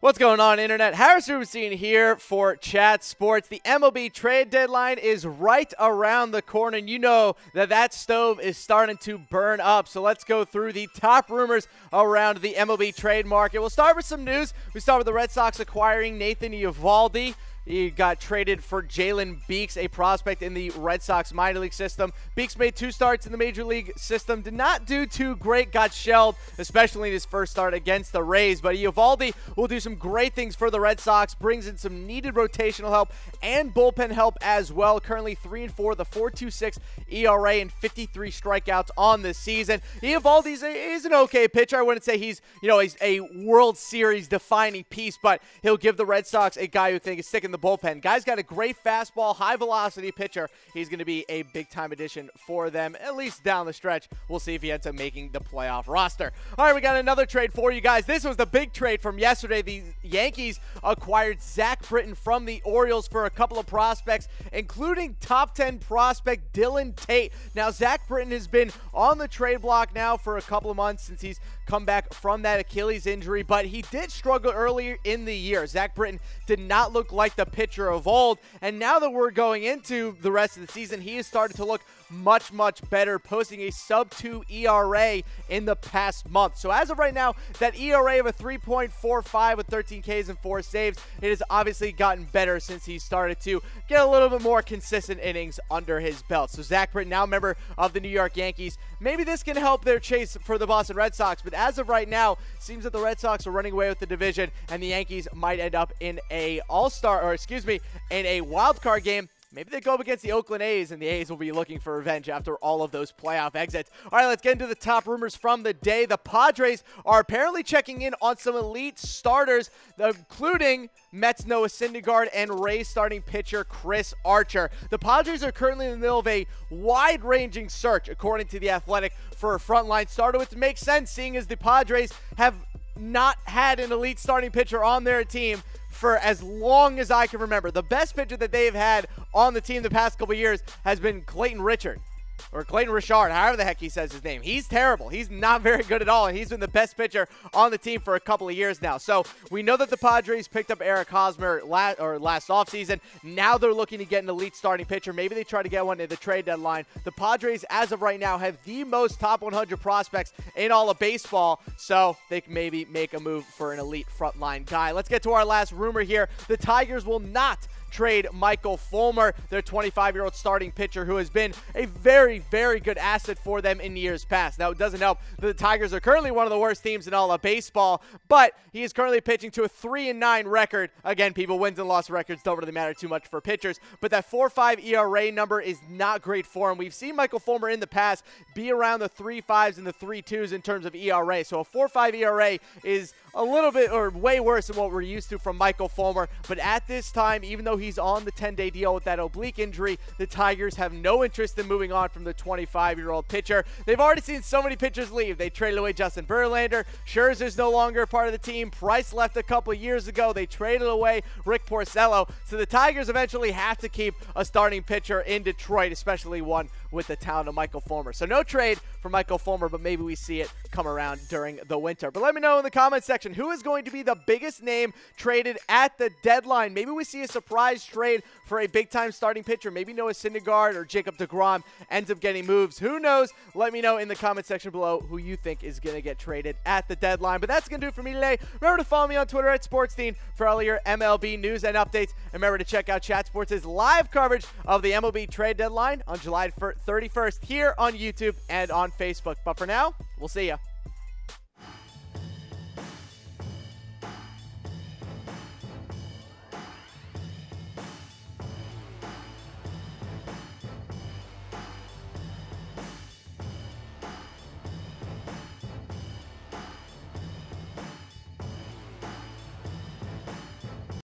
What's going on, Internet? Harris Rubenstein here for Chat Sports. The MLB trade deadline is right around the corner, and you know that stove is starting to burn up. So let's go through the top rumors around the MLB trade market. We'll start with some news. We start with the Red Sox acquiring Nathan Eovaldi. He got traded for Jalen Beeks, a prospect in the Red Sox minor league system. Beeks made 2 starts in the major league system. Did not do too great, got shelled, especially in his first start against the Rays. But Eovaldi will do some great things for the Red Sox, brings in some needed rotational help and bullpen help as well. Currently 3-4, the 4.26 ERA and 53 strikeouts on the season. Eovaldi is an okay pitcher. I wouldn't say he's a World Series defining piece, but he'll give the Red Sox a guy who can stick in the bullpen. Guy's got a great fastball, high velocity pitcher. He's going to be a big time addition for them, at least down the stretch. We'll see if he ends up making the playoff roster. All right, we got another trade for you guys. This was the big trade from yesterday. The Yankees acquired Zach Britton from the Orioles for a couple of prospects, including top 10 prospect Dylan Tate. Now, Zach Britton has been on the trade block now for a couple of months since he's come back from that Achilles injury, but he did struggle earlier in the year. Zach Britton did not look like the pitcher of old, and now that we're going into the rest of the season, he has started to look much better, posting a sub-2 ERA in the past month. So as of right now, that ERA of a 3.45 with 13 Ks and 4 saves, it has obviously gotten better since he started to get a little bit more consistent innings under his belt. So Zach Britton, now a member of the New York Yankees, maybe this can help their chase for the Boston Red Sox, but as of right now, seems that the Red Sox are running away with the division, and the Yankees might end up in a in a wild card game. Maybe they go up against the Oakland A's, and the A's will be looking for revenge after all of those playoff exits. All right, let's get into the top rumors from the day. The Padres are apparently checking in on some elite starters, including Mets Noah Syndergaard and Rays starting pitcher Chris Archer. The Padres are currently in the middle of a wide-ranging search, according to The Athletic, for a frontline starter, which makes sense, seeing as the Padres have not had an elite starting pitcher on their team for as long as I can remember. The best pitcher that they've had on the team the past couple years has been Clayton Richard, or Clayton Richard, however the heck he says his name. He's terrible. He's not very good at all, and he's been the best pitcher on the team for a couple of years now. So we know that the Padres picked up Eric Hosmer last offseason. Now they're looking to get an elite starting pitcher. Maybe they try to get one at the trade deadline. The Padres, as of right now, have the most top 100 prospects in all of baseball, so they can maybe make a move for an elite frontline guy. Let's get to our last rumor here. The Tigers will not trade Michael Fulmer, their 25-year-old starting pitcher who has been a very good asset for them in years past. Now, it doesn't help that the Tigers are currently one of the worst teams in all of baseball, but he is currently pitching to a 3-9 record. Again, people, wins and loss records don't really matter too much for pitchers, but that 4.5 ERA number is not great for him. We've seen Michael Fulmer in the past be around the 3.5s and the 3.2s in terms of ERA, so a 4.5 ERA is a little bit or way worse than what we're used to from Michael Fulmer. But at this time, even though he's on the 10-day deal with that oblique injury, the Tigers have no interest in moving on from the 25-year-old pitcher. They've already seen so many pitchers leave. They traded away Justin Verlander. Scherzer's no longer a part of the team. Price left a couple of years ago. They traded away Rick Porcello. So the Tigers eventually have to keep a starting pitcher in Detroit, especially one with the talent of Michael Fulmer. So no trade for Michael Fulmer, but maybe we see it come around during the winter. But let me know in the comments section, who is going to be the biggest name traded at the deadline? Maybe we see a surprise trade for a big-time starting pitcher. Maybe Noah Syndergaard or Jacob deGrom ends up getting moves. Who knows? Let me know in the comment section below who you think is going to get traded at the deadline. But that's going to do it for me today. Remember to follow me on Twitter at SportsDean for all your MLB news and updates. And remember to check out Chat Sports' live coverage of the MLB trade deadline on July 31st here on YouTube and on Facebook. But for now, we'll see ya.